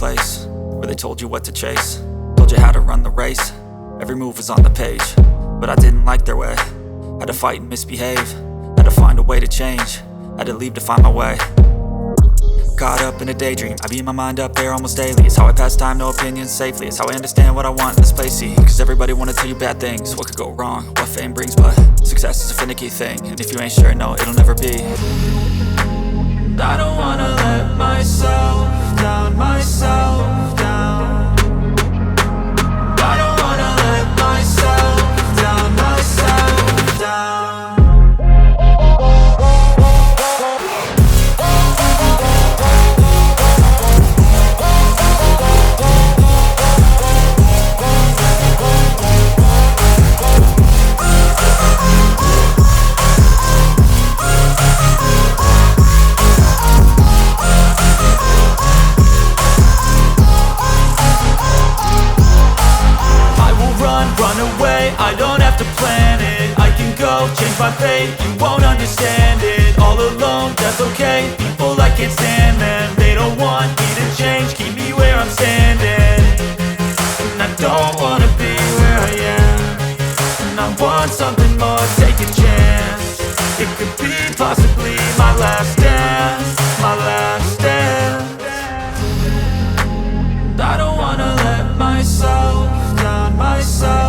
place where they told you what to chase, told you how to run the race. Every move was on the page, but I didn't like their way. Had to fight and misbehave, had to find a way to change, had to leave to find my way. Caught up in a daydream, I beat my mind up there almost daily. It's how I pass time, no opinions safely. It's how I understand what I want in this place, see. Cause everybody wanna tell you bad things, what could go wrong, what fame brings. But success is a finicky thing, and if you ain't sure, no, it'll never be. I don't wanna let myself down, myself down. I don't wanna let myself down, myself down. I don't have to plan it, I can go change my fate. You won't understand it, all alone, that's okay. People I can't stand them, they don't want me to change, keep me where I'm standing. And I don't wanna be where I am, and I want something more, take a chance. It could be possibly my last dance, my last dance. I don't wanna let myself down, myself